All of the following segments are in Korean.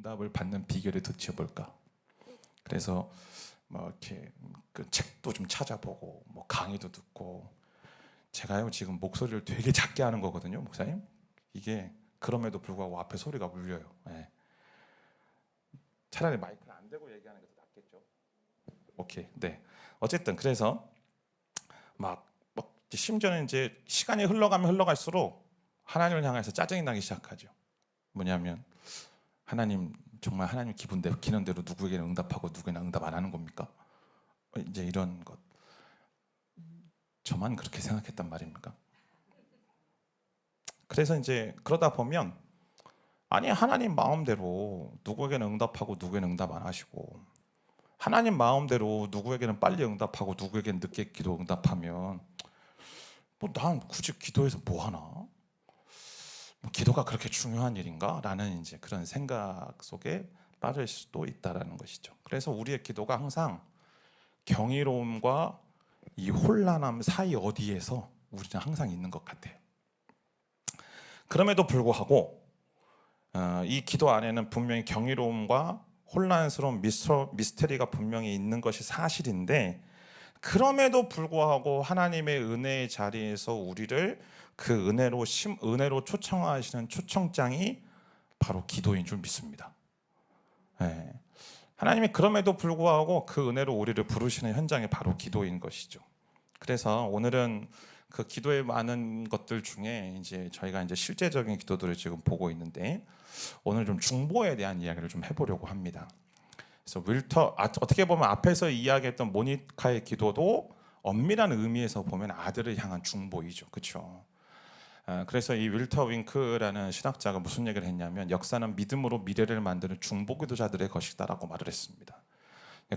응답을 받는 비결을 되쳐볼까? 그래서 뭐 이렇게 그 책도 좀 찾아보고 뭐 강의도 듣고. 제가요 지금 목소리를 되게 작게 하는 거거든요, 목사님. 이게 그럼에도 불구하고 앞에 소리가 울려요. 예. 차라리 마이크를 안 대고 얘기하는 게 더 낫겠죠. 오케이, 네. 어쨌든 그래서 막 심지어는 이제 시간이 흘러가면 흘러갈수록 하나님을 향해서 짜증이 나기 시작하죠. 뭐냐면 하나님 정말 하나님 기분 내키는 대로 누구에게는 응답하고 누구에게는 응답 안 하는 겁니까? 이제 이런 것. 저만 그렇게 생각했단 말입니까? 그래서 이제 그러다 보면 아니 하나님 마음대로 누구에게는 응답하고 누구에게는 응답 안 하시고, 하나님 마음대로 누구에게는 빨리 응답하고 누구에게는 늦게 기도 응답하면 뭐 난 굳이 기도해서 뭐 하나? 뭐 기도가 그렇게 중요한 일인가? 라는 이제 그런 생각 속에 빠질 수도 있다라는 것이죠. 그래서 우리의 기도가 항상 경이로움과 이 혼란함 사이 어디에서 우리는 항상 있는 것 같아요. 그럼에도 불구하고 이 기도 안에는 분명히 경이로움과 혼란스러운 미스터리가 분명히 있는 것이 사실인데, 그럼에도 불구하고 하나님의 은혜의 자리에서 우리를 그 은혜로 초청하시는 초청장이 바로 기도인 줄 믿습니다. 네. 하나님이 그럼에도 불구하고 그 은혜로 우리를 부르시는 현장이 바로 기도인 것이죠. 그래서 오늘은 그 기도의 많은 것들 중에 이제 저희가 이제 실제적인 기도들을 지금 보고 있는데, 오늘 좀 중보에 대한 이야기를 좀 해보려고 합니다. 그래서 어떻게 보면 앞에서 이야기했던 모니카의 기도도 엄밀한 의미에서 보면 아들을 향한 중보이죠, 그렇죠? 그래서 이 윌터 윙크라는 신학자가 무슨 얘기를 했냐면, 역사는 믿음으로 미래를 만드는 중보기도자들의 것이다라고 말을 했습니다.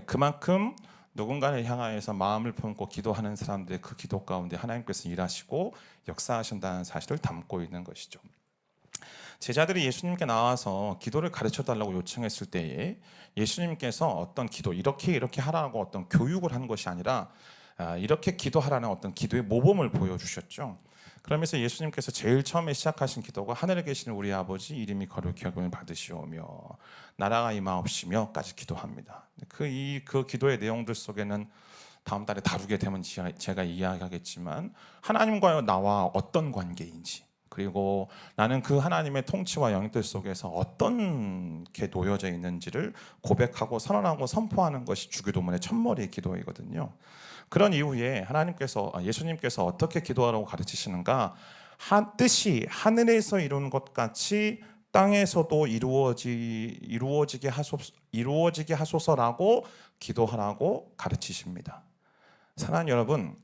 그만큼 누군가를 향하여서 마음을 품고 기도하는 사람들의 그 기도 가운데 하나님께서 일하시고 역사하신다는 사실을 담고 있는 것이죠. 제자들이 예수님께 나와서 기도를 가르쳐달라고 요청했을 때에 예수님께서 어떤 기도 이렇게 하라고 어떤 교육을 한 것이 아니라 이렇게 기도하라는 어떤 기도의 모범을 보여주셨죠. 그러면서 예수님께서 제일 처음에 시작하신 기도가 하늘에 계시는 우리 아버지 이름이 거룩히 여김을 받으시오며 나라가 임하옵시며까지 기도합니다. 그 기도의 내용들 속에는 다음 달에 다루게 되면 제가 이야기하겠지만, 하나님과 나와 어떤 관계인지, 그리고 나는 그 하나님의 통치와 영향들 속에서 어떤 게 놓여져 있는지를 고백하고 선언하고 선포하는 것이 주기도문의 첫머리 기도이거든요. 그런 이후에 예수님께서 어떻게 기도하라고 가르치시는가? 뜻이 하늘에서 이룬 것 같이 땅에서도 이루어지게 하소서라고 기도하라고 가르치십니다. 사랑하는 여러분,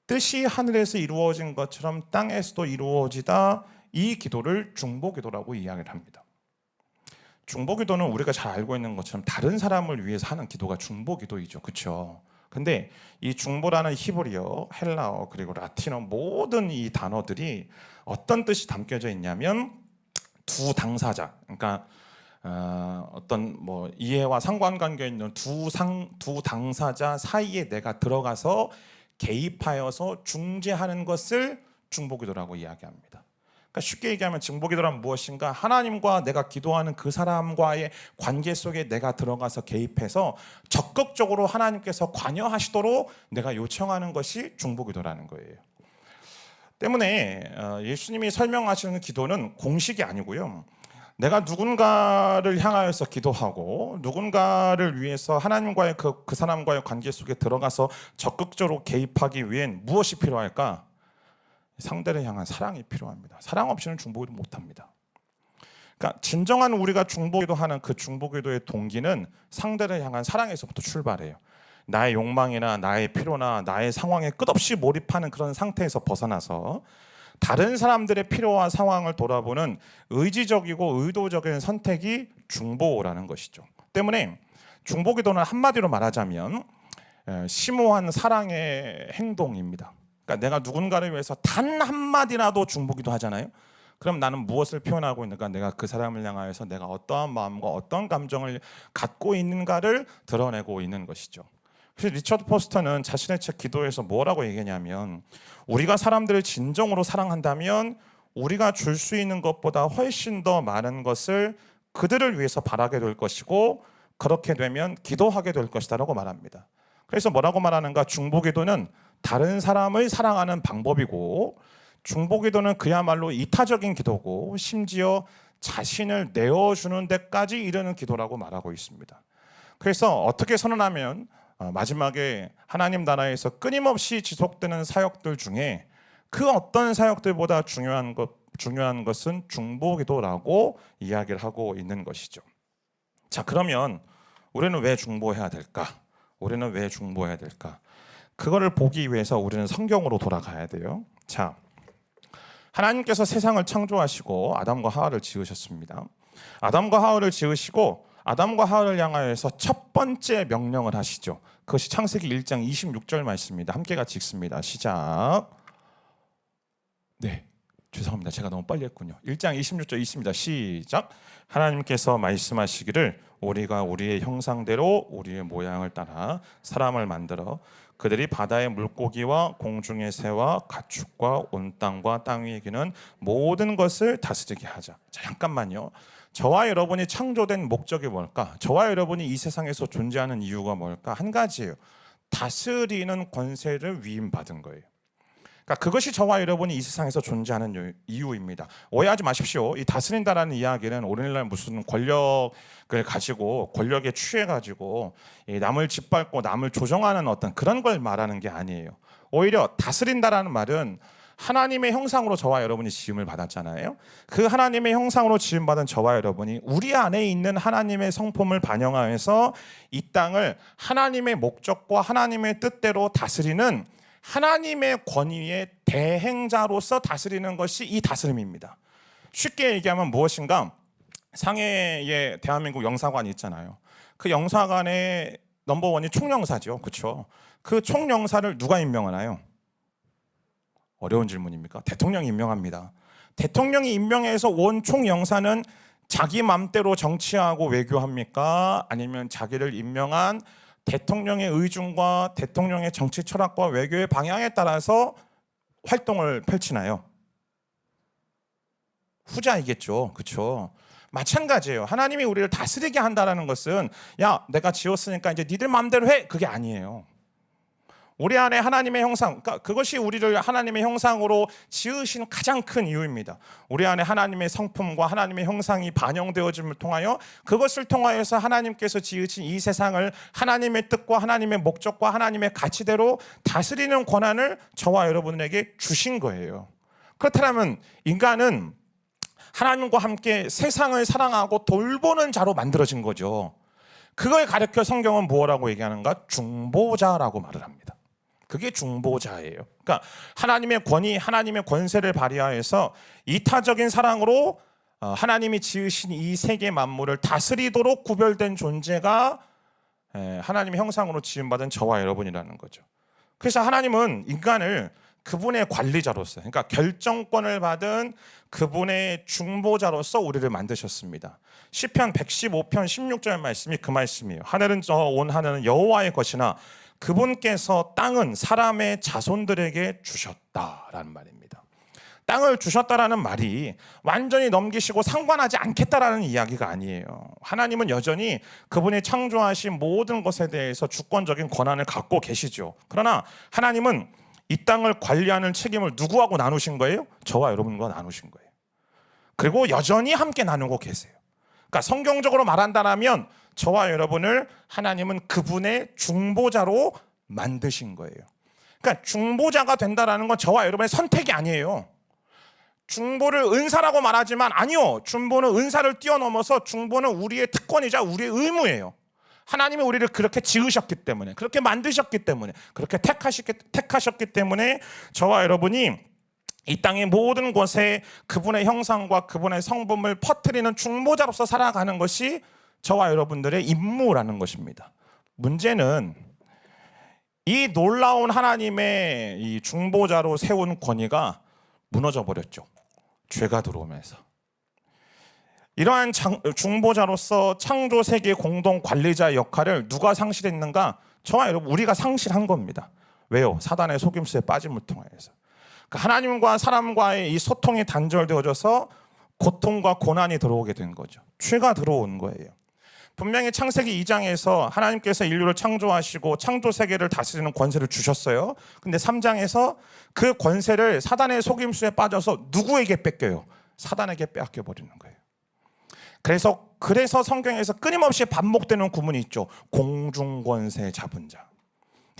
뜻이 하늘에서 이루어진 것처럼 땅에서도 이루어지다, 이 기도를 중보기도라고 이야기를 합니다. 중보기도는 우리가 잘 알고 있는 것처럼 다른 사람을 위해서 하는 기도가 중보기도이죠, 그렇죠? 근데 이 중보라는 히브리어, 헬라어, 그리고 라틴어 모든 이 단어들이 어떤 뜻이 담겨져 있냐면, 두 당사자, 그러니까 어떤 뭐 이해와 상관관계 있는 두 당사자 사이에 내가 들어가서 개입하여서 중재하는 것을 중보기도라고 이야기합니다. 그러니까 쉽게 얘기하면 중보기도란 무엇인가? 하나님과 내가 기도하는 그 사람과의 관계 속에 내가 들어가서 개입해서 적극적으로 하나님께서 관여하시도록 내가 요청하는 것이 중보기도라는 거예요. 때문에 예수님이 설명하시는 기도는 공식이 아니고요, 내가 누군가를 향하여서 기도하고 누군가를 위해서 하나님과의 그 사람과의 관계 속에 들어가서 적극적으로 개입하기 위hen 무엇이 필요할까? 상대를 향한 사랑이 필요합니다. 사랑 없이는 중보기도 못합니다. 그러니까 진정한 우리가 중보기도 하는 그 중보기도의 동기는 상대를 향한 사랑에서부터 출발해요. 나의 욕망이나 나의 필요나 나의 상황에 끝없이 몰입하는 그런 상태에서 벗어나서 다른 사람들의 필요와 상황을 돌아보는 의지적이고 의도적인 선택이 중보라는 것이죠. 때문에 중보기도는 한마디로 말하자면 심오한 사랑의 행동입니다. 그러니까 내가 누군가를 위해서 단 한마디라도 중보기도 하잖아요. 그럼 나는 무엇을 표현하고 있는가? 내가 그 사람을 향하여서 내가 어떠한 마음과 어떤 감정을 갖고 있는가를 드러내고 있는 것이죠. 그래서 리처드 포스터는 자신의 책 기도에서 뭐라고 얘기하냐면, 우리가 사람들을 진정으로 사랑한다면 우리가 줄 수 있는 것보다 훨씬 더 많은 것을 그들을 위해서 바라게 될 것이고 그렇게 되면 기도하게 될 것이다라고 말합니다. 그래서 뭐라고 말하는가? 중보기도는 다른 사람을 사랑하는 방법이고 중보기도는 그야말로 이타적인 기도고 심지어 자신을 내어주는 데까지 이르는 기도라고 말하고 있습니다. 그래서 어떻게 선언하면 마지막에 하나님 나라에서 끊임없이 지속되는 사역들 중에 그 어떤 사역들보다 중요한 것은 중보기도라고 이야기를 하고 있는 것이죠. 자, 그러면 우리는 왜 중보해야 될까? 우리는 왜 중보해야 될까? 그거를 보기 위해서 우리는 성경으로 돌아가야 돼요. 자, 하나님께서 세상을 창조하시고 아담과 하와를 지으셨습니다. 아담과 하와를 지으시고 아담과 하와를 향하여서 첫 번째 명령을 하시죠. 그것이 창세기 1장 26절 말씀입니다. 함께 같이 읽습니다. 시작. 네, 죄송합니다. 제가 너무 빨리 했군요. 1장 26절 있습니다. 시작. 하나님께서 말씀하시기를 우리가 우리의 형상대로 우리의 모양을 따라 사람을 만들어 그들이 바다의 물고기와 공중의 새와 가축과 온 땅과 땅 위에 기는 모든 것을 다스리게 하자. 자, 잠깐만요. 저와 여러분이 창조된 목적이 뭘까? 저와 여러분이 이 세상에서 존재하는 이유가 뭘까? 한 가지예요. 다스리는 권세를 위임받은 거예요. 그러니까 그것이 저와 여러분이 이 세상에서 존재하는 이유입니다. 오해하지 마십시오. 이 다스린다라는 이야기는 오늘날 무슨 권력을 가지고 권력에 취해가지고 남을 짓밟고 남을 조종하는 어떤 그런 걸 말하는 게 아니에요. 오히려 다스린다라는 말은 하나님의 형상으로 저와 여러분이 지음을 받았잖아요. 그 하나님의 형상으로 지음받은 저와 여러분이 우리 안에 있는 하나님의 성품을 반영하여서 이 땅을 하나님의 목적과 하나님의 뜻대로 다스리는 하나님의 권위의 대행자로서 다스리는 것이 이 다스림입니다. 쉽게 얘기하면 무엇인가? 상해에 대한민국 영사관이 있잖아요. 그 영사관의 넘버원이 총영사죠. 그렇죠? 그 총영사를 누가 임명하나요? 어려운 질문입니까? 대통령이 임명합니다. 대통령이 임명해서 온 총영사는 자기 맘대로 정치하고 외교합니까? 아니면 자기를 임명한 대통령의 의중과 대통령의 정치 철학과 외교의 방향에 따라서 활동을 펼치나요? 후자이겠죠. 그렇죠? 마찬가지예요. 하나님이 우리를 다스리게 한다는 것은 야, 내가 지었으니까 이제 니들 마음대로 해. 그게 아니에요. 우리 안에 하나님의 형상, 그러니까 그것이 우리를 하나님의 형상으로 지으신 가장 큰 이유입니다. 우리 안에 하나님의 성품과 하나님의 형상이 반영되어짐을 통하여 그것을 통하여서 하나님께서 지으신 이 세상을 하나님의 뜻과 하나님의 목적과 하나님의 가치대로 다스리는 권한을 저와 여러분에게 주신 거예요. 그렇다면 인간은 하나님과 함께 세상을 사랑하고 돌보는 자로 만들어진 거죠. 그걸 가르쳐 성경은 뭐라고 얘기하는가? 중보자라고 말을 합니다. 그게 중보자예요. 그러니까 하나님의 권위, 하나님의 권세를 발휘하여서 이타적인 사랑으로 하나님이 지으신 이 세계 만물을 다스리도록 구별된 존재가 하나님의 형상으로 지음받은 저와 여러분이라는 거죠. 그래서 하나님은 인간을 그분의 관리자로서, 그러니까 결정권을 받은 그분의 중보자로서 우리를 만드셨습니다. 시편 115편 16절 말씀이 그 말씀이에요. 하늘은 온 하늘은 여호와의 것이나 그분께서 땅은 사람의 자손들에게 주셨다라는 말입니다. 땅을 주셨다라는 말이 완전히 넘기시고 상관하지 않겠다라는 이야기가 아니에요. 하나님은 여전히 그분이 창조하신 모든 것에 대해서 주권적인 권한을 갖고 계시죠. 그러나 하나님은 이 땅을 관리하는 책임을 누구하고 나누신 거예요? 저와 여러분과 나누신 거예요. 그리고 여전히 함께 나누고 계세요. 그러니까 성경적으로 말한다면 저와 여러분을 하나님은 그분의 중보자로 만드신 거예요. 그러니까 중보자가 된다는 건 저와 여러분의 선택이 아니에요. 중보를 은사라고 말하지만 아니요. 중보는 은사를 뛰어넘어서 중보는 우리의 특권이자 우리의 의무예요. 하나님이 우리를 그렇게 지으셨기 때문에, 그렇게 만드셨기 때문에, 그렇게 택하셨기 때문에 저와 여러분이 이 땅의 모든 곳에 그분의 형상과 그분의 성품을 퍼뜨리는 중보자로서 살아가는 것이 저와 여러분들의 임무라는 것입니다. 문제는 이 놀라운 하나님의 이 중보자로 세운 권위가 무너져 버렸죠. 죄가 들어오면서. 이러한 중보자로서 창조 세계 공동 관리자 역할을 누가 상실했는가? 저와 여러분 우리가 상실한 겁니다. 왜요? 사단의 속임수에 빠짐을 통해서. 그러니까 하나님과 사람과의 이 소통이 단절되어져서 고통과 고난이 들어오게 된 거죠. 죄가 들어온 거예요. 분명히 창세기 2장에서 하나님께서 인류를 창조하시고 창조 세계를 다스리는 권세를 주셨어요. 근데 3장에서 그 권세를 사단의 속임수에 빠져서 누구에게 뺏겨요? 사단에게 빼앗겨 버리는 거예요. 그래서 성경에서 끊임없이 반복되는 구문이 있죠. 공중권세 잡은 자.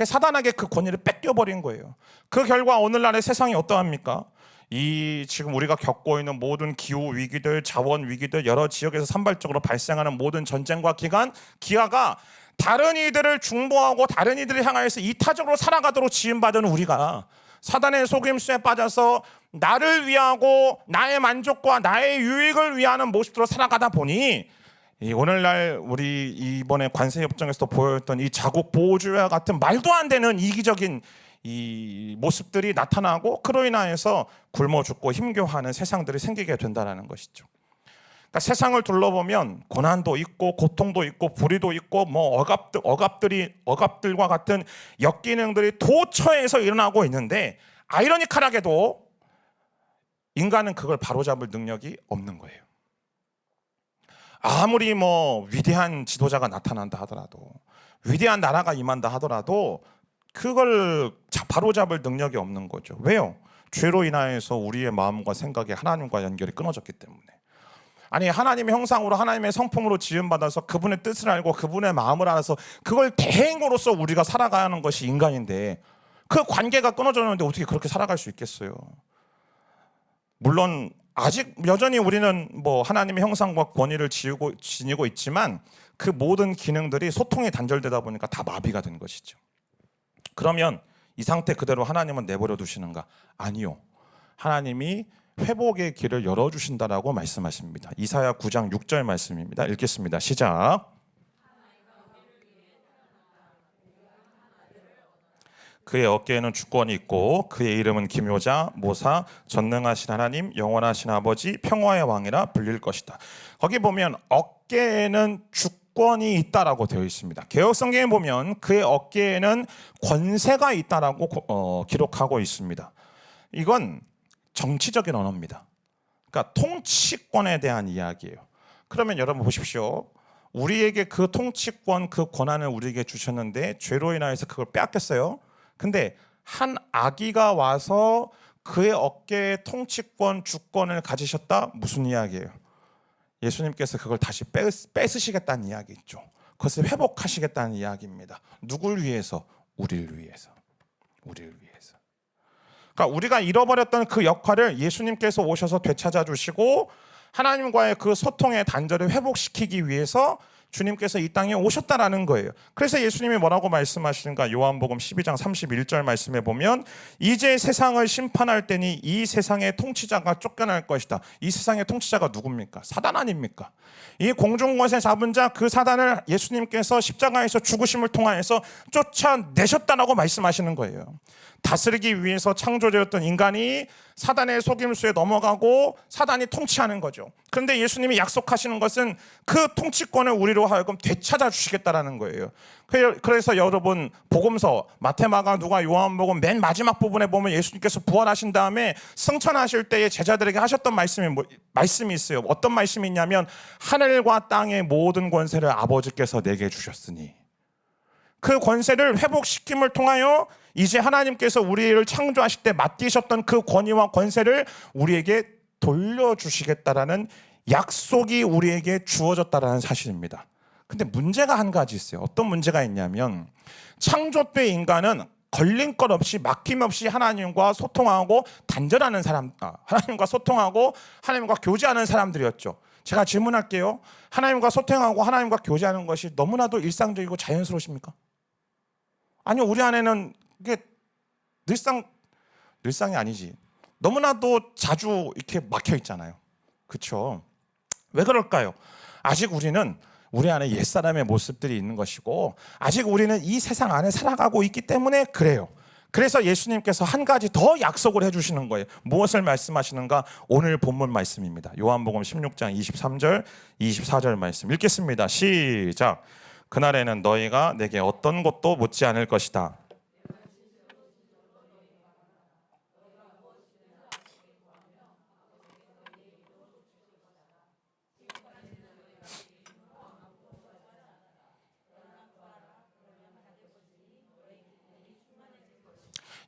사단에게 그 권위를 뺏겨버린 거예요. 그 결과 오늘날의 세상이 어떠합니까? 이 지금 우리가 겪고 있는 모든 기후 위기들, 자원 위기들, 여러 지역에서 산발적으로 발생하는 모든 전쟁과 기아가 다른 이들을 중보하고 다른 이들을 향하여서 이타적으로 살아가도록 지음받은 우리가 사단의 속임수에 빠져서 나를 위하고 나의 만족과 나의 유익을 위하는 모습으로 살아가다 보니 오늘날 우리 이번에 관세협정에서도 보였던 이 자국 보호주의와 같은 말도 안 되는 이기적인 이 모습들이 나타나고 그로 인하여서 굶어 죽고 힘겨워하는 세상들이 생기게 된다는 것이죠. 그러니까 세상을 둘러보면 고난도 있고 고통도 있고 불의도 있고 뭐 억압들과 같은 역기능들이 도처에서 일어나고 있는데 아이러니컬하게도 인간은 그걸 바로잡을 능력이 없는 거예요. 아무리 뭐 위대한 지도자가 나타난다 하더라도 위대한 나라가 임한다 하더라도 그걸 바로잡을 능력이 없는 거죠. 왜요? 죄로 인하여서 우리의 마음과 생각이 하나님과 연결이 끊어졌기 때문에. 아니 하나님의 형상으로 하나님의 성품으로 지음받아서 그분의 뜻을 알고 그분의 마음을 알아서 그걸 대행으로서 우리가 살아가는 것이 인간인데 그 관계가 끊어졌는데 어떻게 그렇게 살아갈 수 있겠어요? 물론 아직 여전히 우리는 뭐 하나님의 형상과 권위를 지니고 있지만 그 모든 기능들이 소통이 단절되다 보니까 다 마비가 된 것이죠. 그러면 이 상태 그대로 하나님은 내버려 두시는가? 아니요. 하나님이 회복의 길을 열어주신다라고 말씀하십니다. 이사야 9장 6절 말씀입니다. 읽겠습니다. 시작. 그의 어깨에는 주권이 있고 그의 이름은 기묘자, 모사, 전능하신 하나님, 영원하신 아버지, 평화의 왕이라 불릴 것이다. 거기 보면 어깨에는 주권이 있다라고 되어 있습니다. 개역성경에 보면 그의 어깨에는 권세가 있다라고 기록하고 있습니다. 이건 정치적인 언어입니다. 그러니까 통치권에 대한 이야기예요. 그러면 여러분 보십시오. 우리에게 그 통치권, 그 권한을 우리에게 주셨는데 죄로 인하여서 그걸 빼앗겼어요. 근데 한 아기가 와서 그의 어깨에 통치권, 주권을 가지셨다? 무슨 이야기예요? 예수님께서 그걸 다시 뺏으시겠다는 이야기 있죠. 그것을 회복하시겠다는 이야기입니다. 누굴 위해서? 우리를 위해서. 우리를 위해서. 그러니까 우리가 잃어버렸던 그 역할을 예수님께서 오셔서 되찾아 주시고 하나님과의 그 소통의 단절을 회복시키기 위해서 주님께서 이 땅에 오셨다라는 거예요. 그래서 예수님이 뭐라고 말씀하시는가? 요한복음 12장 31절 말씀에 보면 이제 세상을 심판할 때니 이 세상의 통치자가 쫓겨날 것이다. 이 세상의 통치자가 누굽니까? 사단 아닙니까? 이 공중권세 잡은 자 그 사단을 예수님께서 십자가에서 죽으심을 통하여서 쫓아내셨다라고 말씀하시는 거예요. 다스리기 위해서 창조되었던 인간이 사단의 속임수에 넘어가고 사단이 통치하는 거죠. 그런데 예수님이 약속하시는 것은 그 통치권을 우리로 하여금 되찾아 주시겠다라는 거예요. 그래서 여러분 복음서 마태마가 누가 요한복음 맨 마지막 부분에 보면 예수님께서 부활하신 다음에 승천하실 때에 제자들에게 하셨던 말씀이 있어요. 어떤 말씀이 있냐면 하늘과 땅의 모든 권세를 아버지께서 내게 주셨으니 그 권세를 회복시킴을 통하여 이제 하나님께서 우리를 창조하실 때 맡기셨던 그 권위와 권세를 우리에게 돌려주시겠다라는 약속이 우리에게 주어졌다라는 사실입니다. 근데 문제가 한 가지 있어요. 어떤 문제가 있냐면 창조 때 인간은 걸림돌 없이 막힘없이 하나님과 소통하고 단절하는 하나님과 소통하고 하나님과 교제하는 사람들이었죠. 제가 질문할게요. 하나님과 소통하고 하나님과 교제하는 것이 너무나도 일상적이고 자연스러우십니까? 아니요, 우리 안에는 이게 늘상이 아니지. 너무나도 자주 이렇게 막혀 있잖아요. 그렇죠? 왜 그럴까요? 아직 우리는 우리 안에 옛사람의 모습들이 있는 것이고 아직 우리는 이 세상 안에 살아가고 있기 때문에 그래요. 그래서 예수님께서 한 가지 더 약속을 해주시는 거예요. 무엇을 말씀하시는가? 오늘 본문 말씀입니다. 요한복음 16장 23절 24절 말씀 읽겠습니다. 시작. 그날에는 너희가 내게 어떤 것도 묻지 않을 것이다.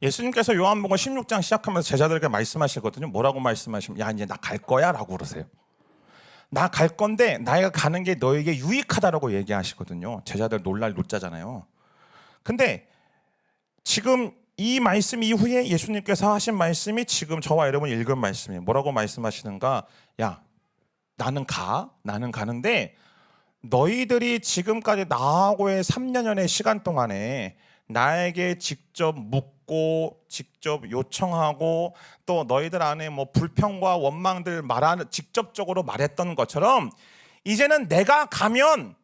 예수님께서 요한복음 16장 시작하면서 제자들에게 말씀하시거든요. 뭐라고 말씀하시면 야 이제 나 갈 거야 라고 그러세요. 나 갈 건데 나가 가는 게 너에게 유익하다라고 얘기하시거든요. 제자들 놀랄 노자잖아요. 근데 지금 이 말씀 이후에 예수님께서 하신 말씀이 지금 저와 여러분이 읽은 말씀이에요. 뭐라고 말씀하시는가? 야 나는 가는데 너희들이 지금까지 나하고의 3년여의 시간 동안에 나에게 직접 묻고 직접 요청하고 또 너희들 안에 뭐 불평과 원망들 말하는 직접적으로 말했던 것처럼 이제는 내가 가면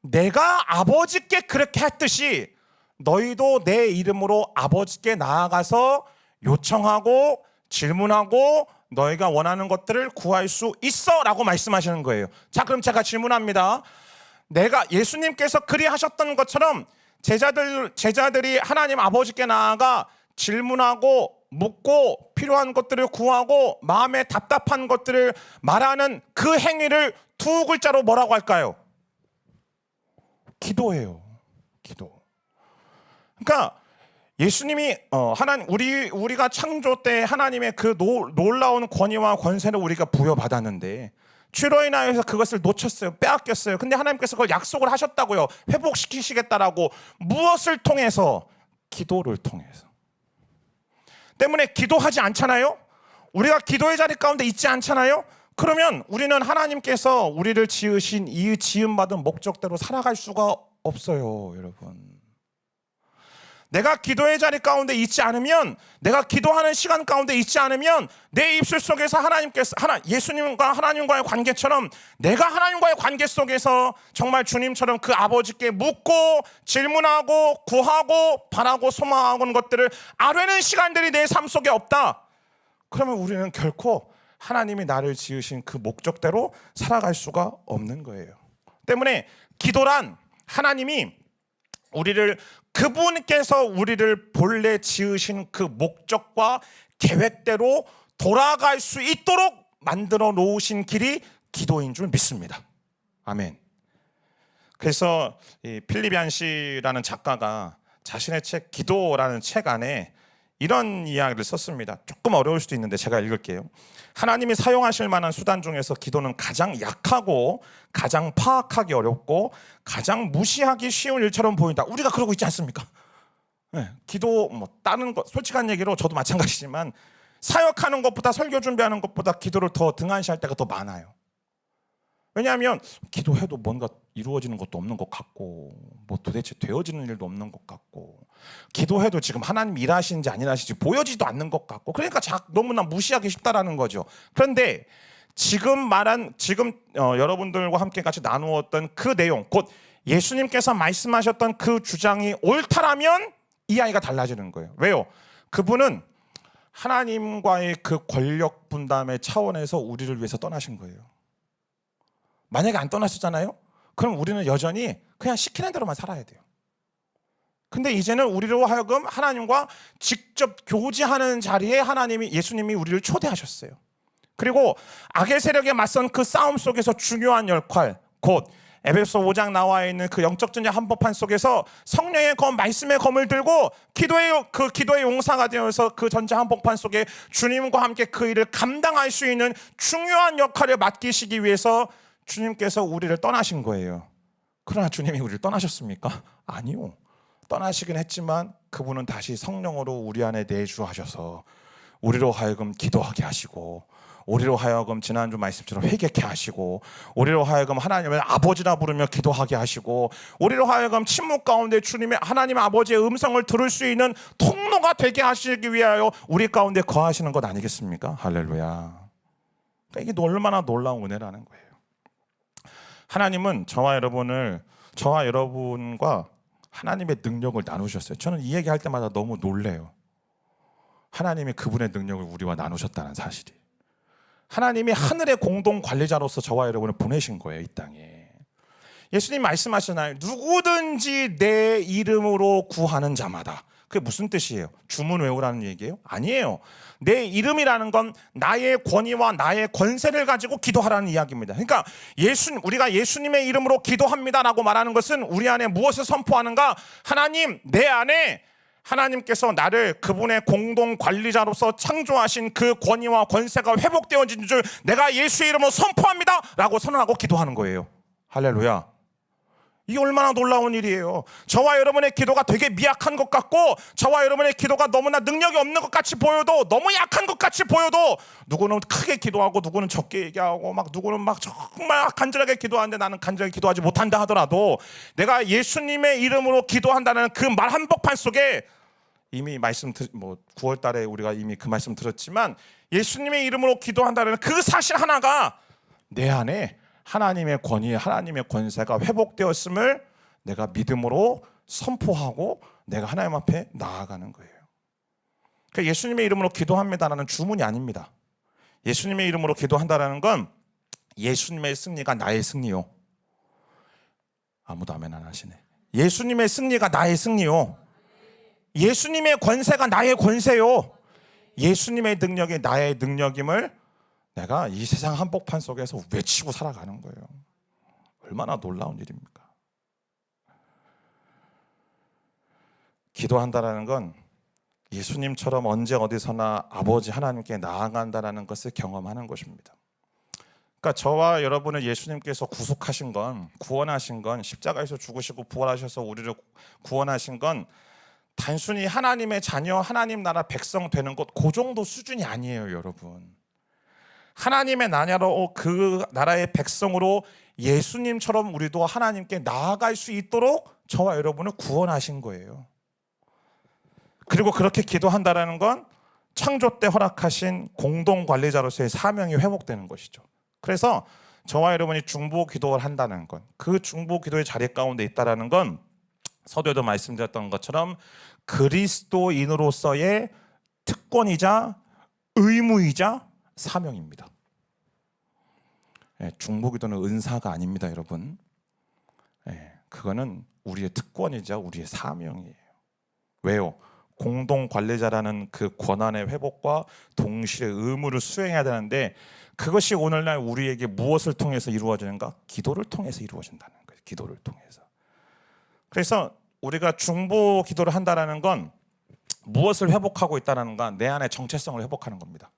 내가 아버지께 그렇게 했듯이 너희도 내 이름으로 아버지께 나아가서 요청하고 질문하고 너희가 원하는 것들을 구할 수 있어 라고 말씀하시는 거예요. 자, 그럼 제가 질문합니다. 내가 예수님께서 그리 하셨던 것처럼 제자들이 하나님 아버지께 나아가 질문하고 묻고 필요한 것들을 구하고 마음에 답답한 것들을 말하는 그 행위를 두 글자로 뭐라고 할까요? 기도예요. 기도. 그러니까 예수님이 하나님 우리가 창조 때 하나님의 그 놀라운 권위와 권세를 우리가 부여받았는데 죄로 인하여서 그것을 놓쳤어요. 빼앗겼어요. 근데 하나님께서 그걸 약속을 하셨다고요. 회복시키시겠다라고. 무엇을 통해서? 기도를 통해서. 때문에 기도하지 않잖아요. 우리가 기도의 자리 가운데 있지 않잖아요. 그러면 우리는 하나님께서 우리를 지으신 이 지음받은 목적대로 살아갈 수가 없어요, 여러분. 내가 기도의 자리 가운데 있지 않으면, 내가 기도하는 시간 가운데 있지 않으면 내 입술 속에서 예수님과 하나님과의 관계처럼 내가 하나님과의 관계 속에서 정말 주님처럼 그 아버지께 묻고 질문하고 구하고 바라고 소망하는 것들을 아뢰는 시간들이 내 삶 속에 없다. 그러면 우리는 결코 하나님이 나를 지으신 그 목적대로 살아갈 수가 없는 거예요. 때문에 기도란 하나님이 그분께서 우리를 본래 지으신 그 목적과 계획대로 돌아갈 수 있도록 만들어 놓으신 길이 기도인 줄 믿습니다. 아멘. 그래서 이 필립 얀시라는 작가가 자신의 책 기도라는 책 안에 이런 이야기를 썼습니다. 조금 어려울 수도 있는데 제가 읽을게요. 하나님이 사용하실 만한 수단 중에서 기도는 가장 약하고 가장 파악하기 어렵고 가장 무시하기 쉬운 일처럼 보인다. 우리가 그러고 있지 않습니까? 네, 기도 다른 것 솔직한 얘기로 저도 마찬가지지만 사역하는 것보다 설교 준비하는 것보다 기도를 더 등한시할 때가 더 많아요. 왜냐하면 기도해도 뭔가 이루어지는 것도 없는 것 같고 뭐 도대체 되어지는 일도 없는 것 같고 기도해도 지금 하나님 일하시는지 안 일하시는지 보여지지도 않는 것 같고 그러니까 너무나 무시하기 쉽다라는 거죠. 그런데 지금 여러분들과 함께 같이 나누었던 그 내용, 곧 예수님께서 말씀하셨던 그 주장이 옳다라면 이 아이가 달라지는 거예요. 왜요? 그분은 하나님과의 그 권력 분담의 차원에서 우리를 위해서 떠나신 거예요. 만약에 안 떠났었잖아요? 그럼 우리는 여전히 그냥 시키는 대로만 살아야 돼요. 근데 이제는 우리로 하여금 하나님과 직접 교제하는 자리에 예수님이 우리를 초대하셨어요. 그리고 악의 세력에 맞선 그 싸움 속에서 중요한 역할, 곧 에베소 5장 나와 있는 그 영적 전쟁 한복판 속에서 성령의 검, 말씀의 검을 들고 기도의 용사가 되어서 그 전쟁 한복판 속에 주님과 함께 그 일을 감당할 수 있는 중요한 역할을 맡기시기 위해서 주님께서 우리를 떠나신 거예요. 그러나 주님이 우리를 떠나셨습니까? 아니요. 떠나시긴 했지만 그분은 다시 성령으로 우리 안에 내주하셔서 우리로 하여금 기도하게 하시고 우리로 하여금 지난주 말씀처럼 회개케 하시고 우리로 하여금 하나님을 아버지라 부르며 기도하게 하시고 우리로 하여금 침묵 가운데 하나님 아버지의 음성을 들을 수 있는 통로가 되게 하시기 위하여 우리 가운데 거하시는 것 아니겠습니까? 할렐루야. 그러니까 이게 얼마나 놀라운 은혜라는 거예요. 하나님은 저와 여러분과 하나님의 능력을 나누셨어요. 저는 이 얘기할 때마다 너무 놀래요. 하나님이 그분의 능력을 우리와 나누셨다는 사실이. 하나님이 하늘의 공동 관리자로서 저와 여러분을 보내신 거예요, 이 땅에. 예수님 말씀하시잖아요. 누구든지 내 이름으로 구하는 자마다. 그게 무슨 뜻이에요? 주문 외우라는 얘기예요? 아니에요. 내 이름이라는 건 나의 권위와 나의 권세를 가지고 기도하라는 이야기입니다. 그러니까 우리가 예수님의 이름으로 기도합니다라고 말하는 것은 우리 안에 무엇을 선포하는가? 하나님, 내 안에 하나님께서 나를 그분의 공동 관리자로서 창조하신 그 권위와 권세가 회복되어진 줄 내가 예수의 이름으로 선포합니다 라고 선언하고 기도하는 거예요. 할렐루야. 이게 얼마나 놀라운 일이에요. 저와 여러분의 기도가 되게 미약한 것 같고, 저와 여러분의 기도가 너무나 능력이 없는 것 같이 보여도, 너무 약한 것 같이 보여도, 누구는 크게 기도하고 누구는 적게 얘기하고 막 누구는 막 정말 간절하게 기도하는데 나는 간절하게 기도하지 못한다 하더라도, 내가 예수님의 이름으로 기도한다는 그 말 한복판 속에 이미 9월 달에 우리가 이미 그 말씀 들었지만, 예수님의 이름으로 기도한다는 그 사실 하나가 내 안에 하나님의 권위, 하나님의 권세가 회복되었음을 내가 믿음으로 선포하고 내가 하나님 앞에 나아가는 거예요. 그러니까 예수님의 이름으로 기도합니다라는 주문이 아닙니다. 예수님의 이름으로 기도한다는 건 예수님의 승리가 나의 승리요. 아무도 아멘 안 하시네. 예수님의 승리가 나의 승리요. 예수님의 권세가 나의 권세요. 예수님의 능력이 나의 능력임을 내가 이 세상 한복판 속에서 외치고 살아가는 거예요. 얼마나 놀라운 일입니까? 기도한다는 건 예수님처럼 언제 어디서나 아버지 하나님께 나아간다는 것을 경험하는 것입니다. 그러니까 저와 여러분을 예수님께서 구속하신 건, 구원하신 건, 십자가에서 죽으시고 부활하셔서 우리를 구원하신 건 단순히 하나님의 자녀, 하나님 나라 백성 되는 것, 그 정도 수준이 아니에요, 여러분. 하나님의 나라로, 그 나라의 백성으로 예수님처럼 우리도 하나님께 나아갈 수 있도록 저와 여러분을 구원하신 거예요. 그리고 그렇게 기도한다는 건 창조 때 허락하신 공동 관리자로서의 사명이 회복되는 것이죠. 그래서 저와 여러분이 중보 기도를 한다는 건, 그 중보 기도의 자리 가운데 있다는 건 서두에도 말씀드렸던 것처럼 그리스도인으로서의 특권이자 의무이자 사명입니다. 중보기도는 은사가 아닙니다, 여러분. 그거는 우리의 특권이자 우리의 사명이에요. 왜요? 공동 관리자라는 그 권한의 회복과 동시에 의무를 수행해야 되는데, 그것이 오늘날 우리에게 무엇을 통해서 이루어지는가? 기도를 통해서 이루어진다는 거예요. 기도를 통해서. 그래서 우리가 중보 기도를 한다는 건 무엇을 회복하고 있다는가? 내 안의 정체성을 회복하는 겁니다.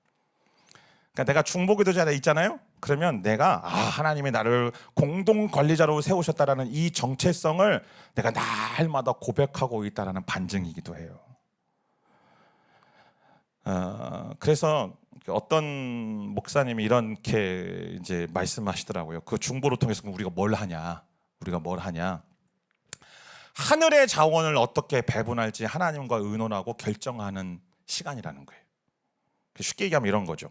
그러니까 내가 중보기도자에 있잖아요. 그러면 내가 하나님이 나를 공동 관리자로 세우셨다라는 이 정체성을 내가 날마다 고백하고 있다라는 반증이기도 해요. 그래서 어떤 목사님이 이렇게 이제 말씀하시더라고요. 그 중보를 통해서 우리가 뭘 하냐? 하늘의 자원을 어떻게 배분할지 하나님과 의논하고 결정하는 시간이라는 거예요. 쉽게 얘기하면 이런 거죠.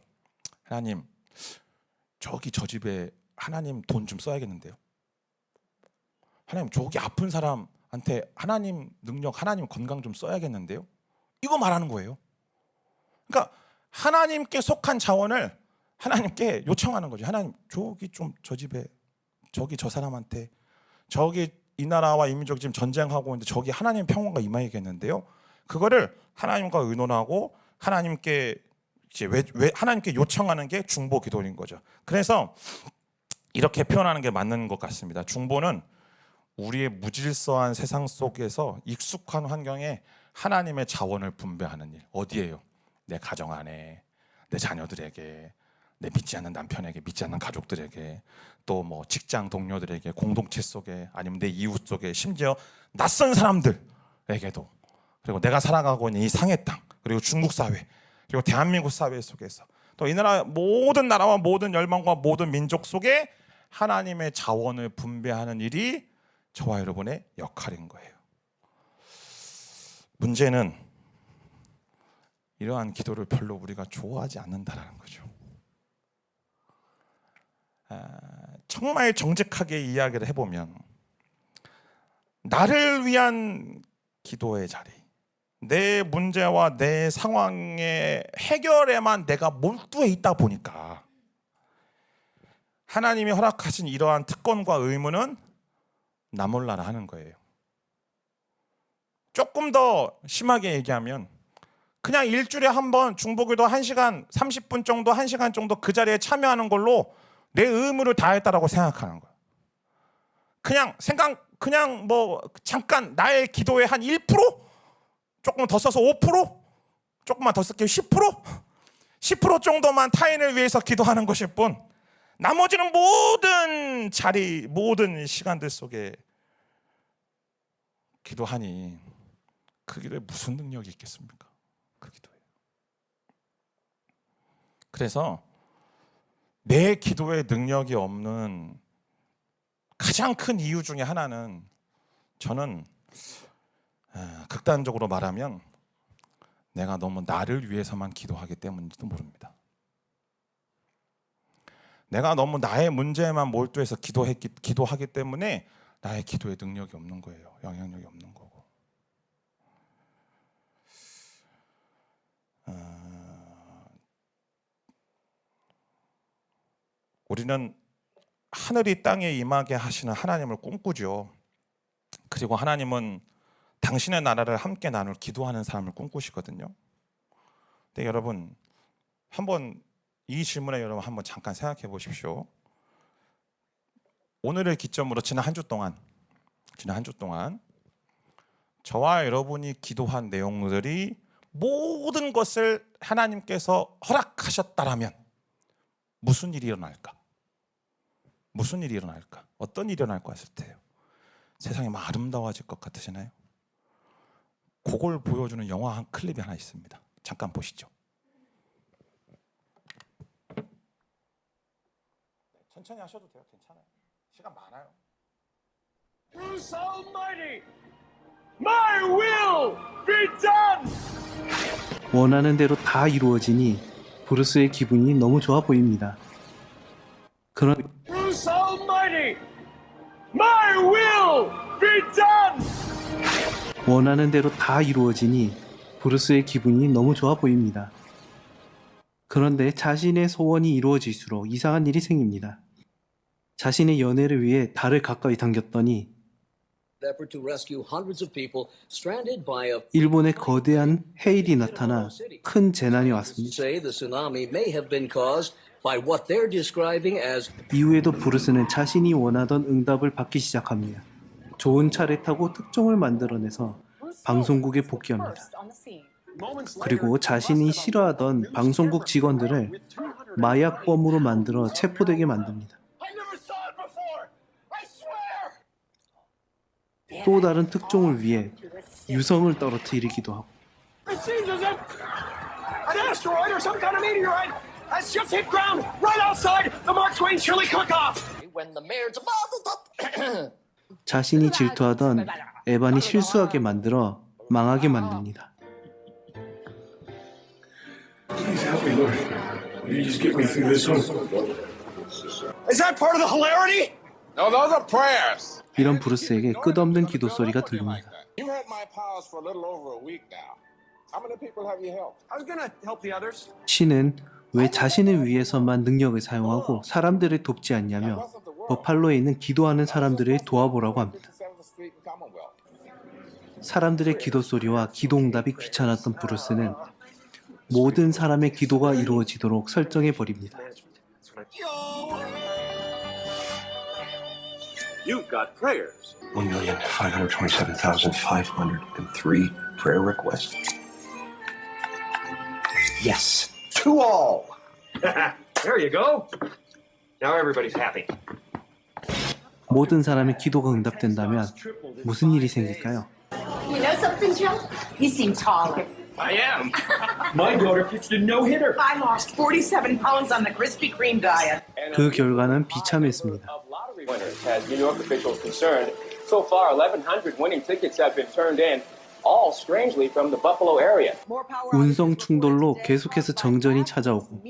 하나님, 저기 저 집에 하나님 돈 좀 써야겠는데요. 하나님, 저기 아픈 사람한테 하나님 능력, 하나님 건강 좀 써야겠는데요. 이거 말하는 거예요. 그러니까 하나님께 속한 자원을 하나님께 요청하는 거죠. 하나님, 저기 좀 저 집에, 저기 저 사람한테, 저기 이 나라와 이민족이 지금 전쟁하고 있는데 저기 하나님 평화가 임하겠는데요. 그거를 하나님과 의논하고 하나님께 왜 하나님께 요청하는 게 중보 기도인 거죠. 그래서 이렇게 표현하는 게 맞는 것 같습니다. 중보는 우리의 무질서한 세상 속에서 익숙한 환경에 하나님의 자원을 분배하는 일. 어디에요? 내 가정 안에, 내 자녀들에게, 내 믿지 않는 남편에게, 믿지 않는 가족들에게, 또 뭐 직장 동료들에게, 공동체 속에, 아니면 내 이웃 속에, 심지어 낯선 사람들에게도, 그리고 내가 살아가고 있는 이 상해 땅, 그리고 중국 사회, 그리고 대한민국 사회 속에서, 또 이 나라 모든 나라와 모든 열방과 모든 민족 속에 하나님의 자원을 분배하는 일이 저와 여러분의 역할인 거예요. 문제는 이러한 기도를 별로 우리가 좋아하지 않는다는 거죠. 정말 정직하게 이야기를 해보면 나를 위한 기도의 자리, 내 문제와 내 상황의 해결에만 내가 몰두해 있다 보니까 하나님이 허락하신 이러한 특권과 의무는 나 몰라라 하는 거예요. 조금 더 심하게 얘기하면 그냥 일주일에 한 번 중보기도 1시간 30분 정도, 1시간 정도 그 자리에 참여하는 걸로 내 의무를 다했다라고 생각하는 거예요. 그냥 뭐 잠깐 나의 기도의 한 1%? 조금 더 써서 5%? 조금만 더 쓸게요. 10%? 10% 정도만 타인을 위해서 기도하는 것일 뿐 나머지는 모든 자리, 모든 시간들 속에 기도하니 그 기도에 무슨 능력이 있겠습니까? 그 기도에. 그래서 내 기도에 능력이 없는 가장 큰 이유 중에 하나는 저는 극단적으로 말하면 내가 너무 나를 위해서만 기도하기 때문인지도 모릅니다. 내가 너무 나의 문제에만 몰두해서 기도하기 때문에 나의 기도에 능력이 없는 거예요. 영향력이 없는 거고. 우리는 하늘이 땅에 임하게 하시는 하나님을 꿈꾸죠. 그리고 하나님은 당신의 나라를 함께 나눌 기도하는 사람을 꿈꾸시거든요. 근데 여러분 한번 이 질문에 여러분 한번 잠깐 생각해 보십시오. 오늘을 기점으로 지난 한 주 동안 저와 여러분이 기도한 내용들이 모든 것을 하나님께서 허락하셨다라면 무슨 일이 일어날까? 무슨 일이 일어날까? 어떤 일이 일어날 것 같으세요? 세상이 막 아름다워질 것 같으시나요? 그걸 보여주는 영화 한 클립이 하나 있습니다. 잠깐 보시죠. 천천히 하셔도 돼요. 괜찮아요. 시간 많아요. Bruce Almighty, my will be done. 원하는 대로 다 이루어지니 브루스의 기분이 너무 좋아 보입니다. Bruce Almighty, my will be done. 원하는 대로 다 이루어지니 브루스의 기분이 너무 좋아 보입니다. 그런데 자신의 소원이 이루어질수록 이상한 일이 생깁니다. 자신의 연애를 위해 달을 가까이 당겼더니 일본에 거대한 해일이 나타나 큰 재난이 왔습니다. 이후에도 브루스는 자신이 원하던 응답을 받기 시작합니다. 좋은 차를 타고 특종을 만들어내서 방송국에 복귀합니다. 그리고 자신이 싫어하던 방송국 직원들을 마약범으로 만들어 체포되게 만듭니다. 또 다른 특종을 위해 유성을 떨어뜨리기도 하고 자신이 질투하던 에반이 실수하게 만들어 망하게 만듭니다. Is that part of the hilarity? No, those are prayers. 이런 브루스에게 끝없는 기도 소리가 들립니다. You've had my powers for a little over a week now. How many people have you helped? I was gonna help the others. 신은 왜 자신을 위해서만 능력을 사용하고 사람들을 돕지 않냐며 버팔로에 있는 기도하는 사람들을 도와보라고 합니다. 사람들의 기도 소리와 기도 응답이 귀찮았던 브루스는 모든 사람의 기도가 이루어지도록 설정해 버립니다. You've got prayers. 1,527,503 prayer requests. Yes, to all. There you go. Now everybody's happy. 모든 사람의 기도가 응답된다면 무슨 일이 생길까요? You know something, Joe? You seem taller. I am. My daughter pitched a no-hitter. I lost 47 pounds on the Krispy Kreme diet. 그 결과는 비참했습니다. Winners, as New York officials concerned. So far, 1,100 winning tickets have been turned in, all strangely from the Buffalo area. 운송 충돌로 계속해서 정전이 찾아오고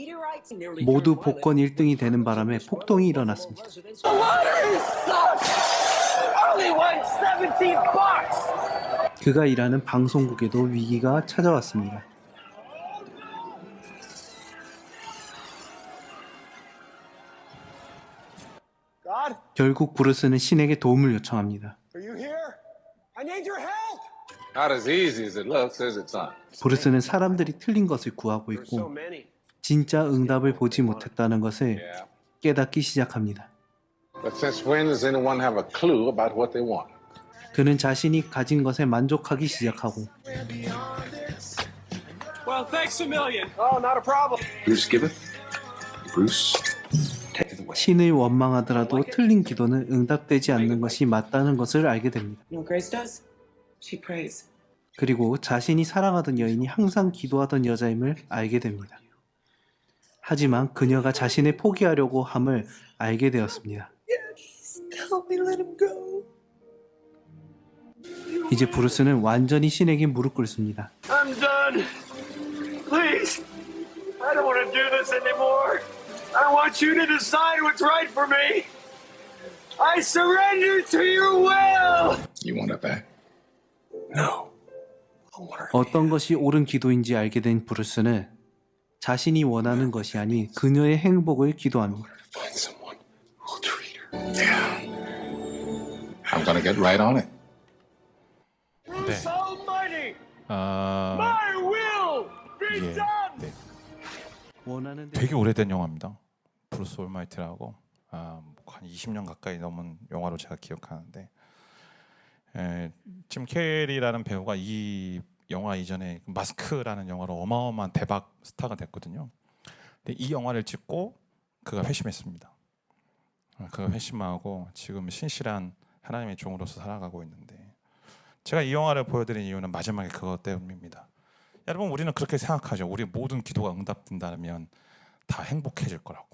모두 복권 1등이 되는 바람에 폭동이 일어났습니다. The lottery sucks. Only won $17. 그가 일하는 방송국에도 위기가 찾아왔습니다. God, 결국 브루스는 신에게 도움을 요청합니다. are you here? I need your help. Not as easy as it looks, is it, son? 브루스는 사람들이 틀린 것을 구하고 There's so 있고 many. 진짜 응답을 보지 못했다는 것을 Yeah. 깨닫기 시작합니다. But since when does anyone have a clue about what they want? 그는 자신이 가진 것에 만족하기 시작하고 Well, thanks a million. Oh, not a problem. Bruce giveth, Bruce taketh away. 신을 원망하더라도 틀린 기도는 응답되지 않는 것이 맞다는 것을 알게 됩니다. You know what Grace does? She prays. 그리고 자신이 사랑하던 여인이 항상 기도하던 여자임을 알게 됩니다. 하지만 그녀가 자신을 포기하려고 함을 알게 되었습니다. Help me let him go. 이제 브루스는 완전히 신에게 무릎 꿇습니다. I'm done. Please. I don't want to do this anymore. I want you to decide what's right for me. I surrender to your will. You want it back? No. I want her. 어떤 것이 옳은 기도인지 알게 된 브루스는 자신이 원하는 것이 아닌 그녀의 행복을 기도합니다. Find someone who'll treat her. Yeah. I'm gonna get right on it. Bruce Almighty, 아, my will be 예, done. 네. 원하는 되게 오래된 영화입니다. 브루스 올마이티라고 한 20년 가까이 넘은 영화로 제가 기억하는데, 짐 캐리라는 배우가 이 영화 이전에 마스크라는 영화로 어마어마한 대박 스타가 됐거든요. 근데 이 영화를 찍고 그가 회심했습니다. 그가 회심하고 지금 신실한 하나님의 종으로서 살아가고 있는데, 제가 이 영화를 보여드린 이유는 마지막에 그것 때문입니다. 여러분, 우리는 그렇게 생각하죠. 우리 모든 기도가 응답된다면 다 행복해질 거라고.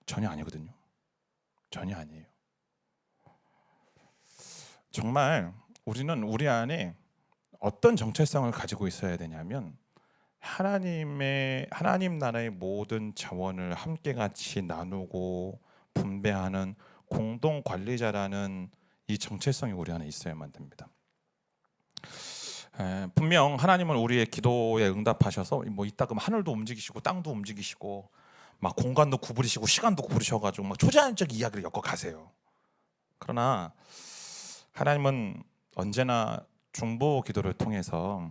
전혀 아니거든요. 전혀 아니에요. 정말 우리는 우리 안에 어떤 정체성을 가지고 있어야 되냐면, 하나님 나라의 모든 자원을 함께 같이 나누고 분배하는 공동 관리자라는 이 정체성이 우리 안에 있어야만 됩니다. 분명 하나님은 우리의 기도에 응답하셔서 뭐 이따금 하늘도 움직이시고 땅도 움직이시고 막 공간도 구부리시고 시간도 구부리셔가지고 막 초자연적 이야기를 엮어 가세요. 그러나 하나님은 언제나 중보 기도를 통해서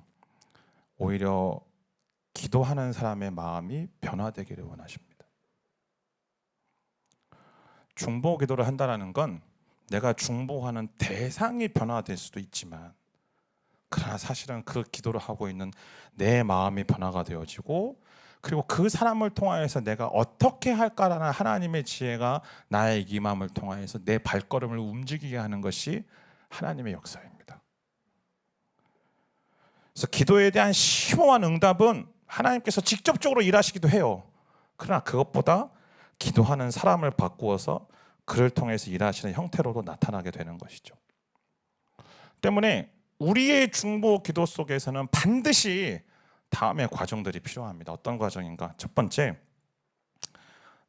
오히려 기도하는 사람의 마음이 변화되기를 원하십니다. 중보 기도를 한다는 건 내가 중보하는 대상이 변화될 수도 있지만, 그러나 사실은 그 기도를 하고 있는 내 마음이 변화가 되어지고, 그리고 그 사람을 통하여서 내가 어떻게 할까라는 하나님의 지혜가 나의 이 마음을 통하여서 내 발걸음을 움직이게 하는 것이 하나님의 역사입니다. 그래서 기도에 대한 심오한 응답은 하나님께서 직접적으로 일하시기도 해요. 그러나 그것보다 기도하는 사람을 바꾸어서 그를 통해서 일하시는 형태로도 나타나게 되는 것이죠. 때문에 우리의 중보 기도 속에서는 반드시 다음의 과정들이 필요합니다. 어떤 과정인가? 첫 번째,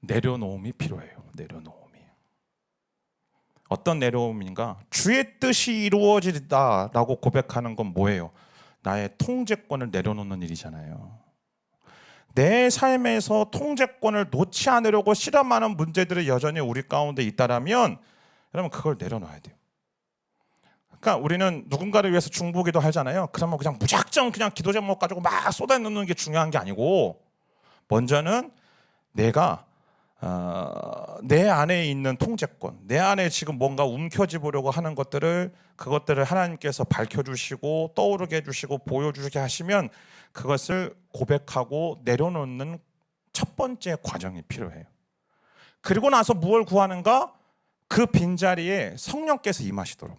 내려놓음이 필요해요. 내려놓음이. 어떤 내려놓음인가? 주의 뜻이 이루어지다라고 고백하는 건 뭐예요? 나의 통제권을 내려놓는 일이잖아요. 내 삶에서 통제권을 놓지 않으려고 실험하는 문제들이 여전히 우리 가운데 있다라면, 여러분 그걸 내려놔야 돼요. 그러니까 우리는 누군가를 위해서 중보기도 하잖아요. 그러면 그냥 무작정 그냥 기도 제목 가지고 막 쏟아놓는 게 중요한 게 아니고, 먼저는 내가 내 안에 있는 통제권, 내 안에 지금 뭔가 움켜쥐보려고 하는 그것들을 하나님께서 밝혀주시고 떠오르게 해주시고 보여주게 하시면 그것을 고백하고 내려놓는 첫 번째 과정이 필요해요. 그리고 나서 무엇을 구하는가? 그 빈자리에 성령께서 임하시도록,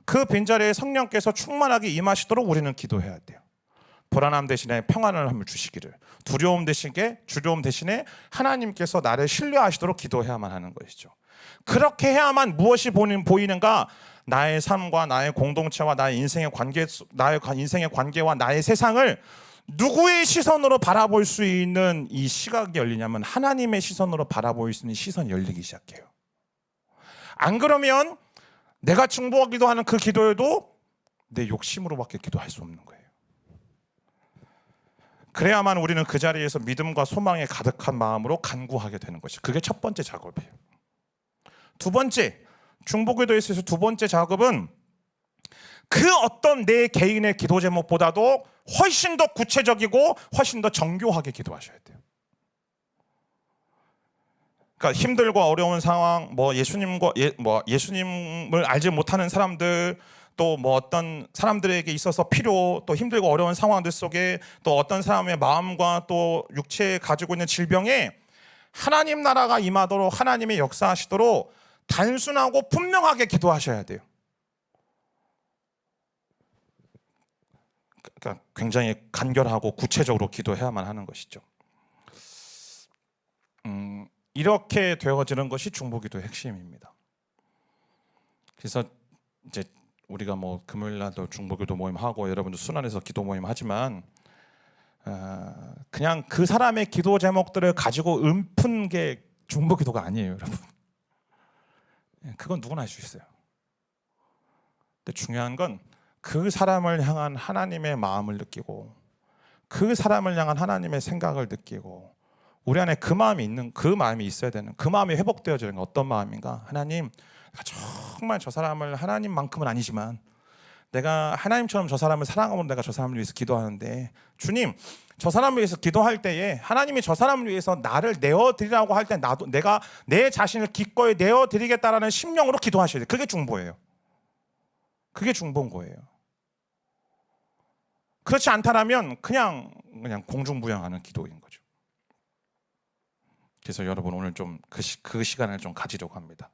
그 빈자리에 성령께서 충만하게 임하시도록 우리는 기도해야 돼요. 불안함 대신에 평안을 함을 주시기를, 두려움 대신에 하나님께서 나를 신뢰하시도록 기도해야만 하는 것이죠. 그렇게 해야만 무엇이 보이는가? 나의 삶과 나의 공동체와 나의 인생의 관계와 나의 세상을 누구의 시선으로 바라볼 수 있는 이 시각이 열리냐면, 하나님의 시선으로 바라볼 수 있는 시선이 열리기 시작해요. 안 그러면 내가 중보하기도 하는 그 기도에도 내 욕심으로밖에 기도할 수 없는 거예요. 그래야만 우리는 그 자리에서 믿음과 소망에 가득한 마음으로 간구하게 되는 것이, 그게 첫 번째 작업이에요. 두 번째, 중보기도에 있어서 두 번째 작업은 그 어떤 내 개인의 기도 제목보다도 훨씬 더 구체적이고 훨씬 더 정교하게 기도하셔야 돼요. 그러니까 힘들고 어려운 상황, 예수님을 알지 못하는 사람들, 또 뭐 어떤 사람들에게 있어서 필요, 또 힘들고 어려운 상황들 속에 또 어떤 사람의 마음과 또 육체에 가지고 있는 질병에 하나님 나라가 임하도록 하나님의 역사하시도록 단순하고 분명하게 기도하셔야 돼요. 그러니까 굉장히 간결하고 구체적으로 기도해야만 하는 것이죠. 이렇게 되어지는 것이 중보기도의 핵심입니다. 그래서 이제 우리가 뭐 금요일 날도 중보기도 모임 하고 여러분들 순환해서 기도 모임 하지만 그냥 그 사람의 기도 제목들을 가지고 읊은 게 중보기도가 아니에요, 여러분. 그건 누구나 할 수 있어요. 근데 중요한 건 그 사람을 향한 하나님의 마음을 느끼고 그 사람을 향한 하나님의 생각을 느끼고 우리 안에 그 마음이 있어야 되는, 그 마음이 회복되어지는 게 어떤 마음인가? 하나님, 내가 정말 저 사람을 하나님만큼은 아니지만 내가 하나님처럼 저 사람을 사랑하고 내가 저 사람을 위해서 기도하는데 주님, 저 사람을 위해서 기도할 때에 하나님이 저 사람을 위해서 나를 내어드리라고 할 때 내가 내 자신을 기꺼이 내어드리겠다라는 심령으로 기도하셔야 돼요. 그게 중보예요. 그게 중보인 거예요. 그렇지 않다라면 그냥 공중부양하는 기도인 거죠. 그래서 여러분 오늘 좀 그 시간을 좀 가지려고 합니다.